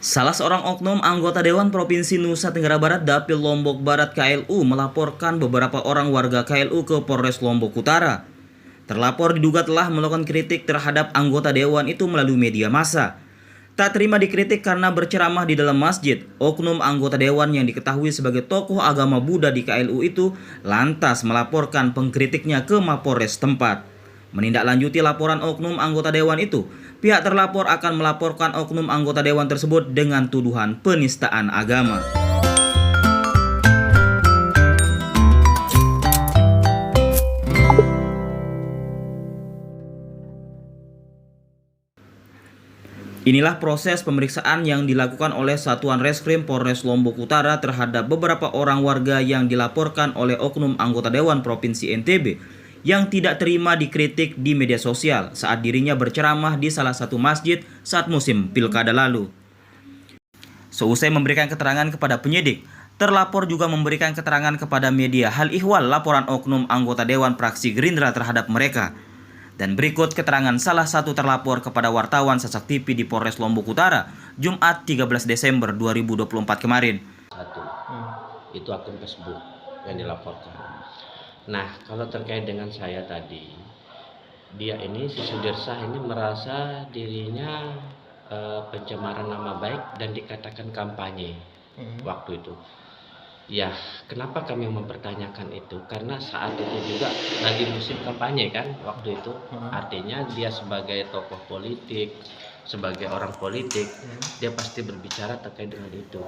Salah seorang oknum anggota Dewan Provinsi Nusa Tenggara Barat Dapil Lombok Barat KLU melaporkan beberapa orang warga KLU ke Polres Lombok Utara. Terlapor diduga telah melakukan kritik terhadap anggota Dewan itu melalui media massa. Tak terima dikritik karena berceramah di dalam masjid, oknum anggota Dewan yang diketahui sebagai tokoh agama Buddha di KLU itu lantas melaporkan pengkritiknya ke Mapolres tempat. Menindaklanjuti laporan oknum anggota Dewan itu, pihak terlapor akan melaporkan oknum anggota Dewan tersebut dengan tuduhan penistaan agama. Inilah proses pemeriksaan yang dilakukan oleh Satuan Reskrim Polres Lombok Utara terhadap beberapa orang warga yang dilaporkan oleh oknum anggota Dewan Provinsi NTB yang tidak terima dikritik di media sosial saat dirinya berceramah di salah satu masjid saat musim pilkada lalu. Seusai memberikan keterangan kepada penyidik, terlapor juga memberikan keterangan kepada media hal ihwal laporan oknum anggota Dewan Praksi Gerindra terhadap mereka. Dan berikut keterangan salah satu terlapor kepada wartawan Sasak TV di Polres Lombok Utara, Jumat 13 Desember 2024 kemarin. Itu akun Facebook yang dilaporkan. Nah, kalau terkait dengan saya tadi, dia ini, si Sudirsah ini merasa dirinya pencemaran nama baik dan dikatakan kampanye waktu itu. Ya, kenapa kami mempertanyakan itu? Karena saat itu juga lagi musim kampanye kan, waktu itu. Artinya dia sebagai tokoh politik, sebagai orang politik, dia pasti berbicara terkait dengan itu.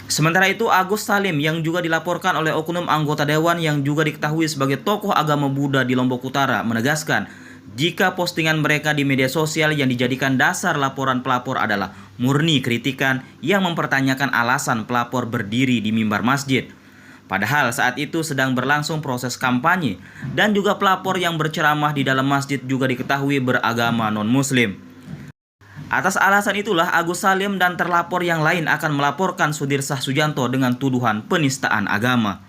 Sementara itu, Agus Salim yang juga dilaporkan oleh oknum anggota Dewan yang juga diketahui sebagai tokoh agama Buddha di Lombok Utara menegaskan, jika postingan mereka di media sosial yang dijadikan dasar laporan pelapor adalah murni kritikan yang mempertanyakan alasan pelapor berdiri di mimbar masjid. Padahal saat itu sedang berlangsung proses kampanye dan juga pelapor yang berceramah di dalam masjid juga diketahui beragama non-muslim. Atas alasan itulah Agus Salim dan terlapor yang lain akan melaporkan Sudirsah Sujanto dengan tuduhan penistaan agama.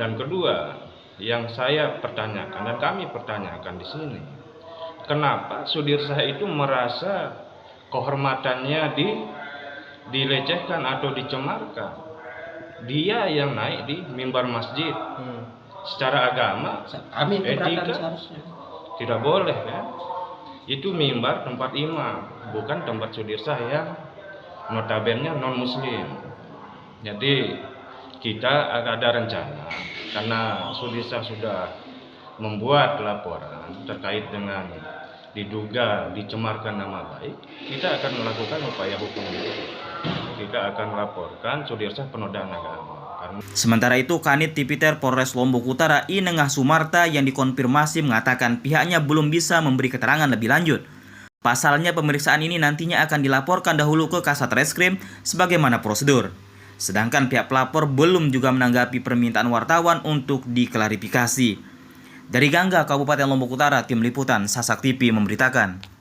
Dan kedua, yang saya pertanyakan dan kami pertanyakan di sini, kenapa Sudirsah itu merasa kehormatannya dilecehkan atau dicemarkan? Dia yang naik di mimbar masjid. Secara agama, etika tidak boleh ya. Itu mimbar tempat imam, bukan tempat Sudirsah yang notabene non muslim. Jadi kita ada rencana, karena Sudirsah sudah membuat laporan terkait dengan diduga dicemarkan nama baik, kita akan melakukan upaya hukum. Kita akan melaporkan Sudirsah penodaan agama. Sementara itu, Kanit Tipiter Polres Lombok Utara I Nengah Sumarta yang dikonfirmasi mengatakan pihaknya belum bisa memberi keterangan lebih lanjut. Pasalnya pemeriksaan ini nantinya akan dilaporkan dahulu ke Kasat Reskrim sebagaimana prosedur. Sedangkan pihak pelapor belum juga menanggapi permintaan wartawan untuk diklarifikasi. Dari Gangga, Kabupaten Lombok Utara, Tim Liputan Sasak TV memberitakan.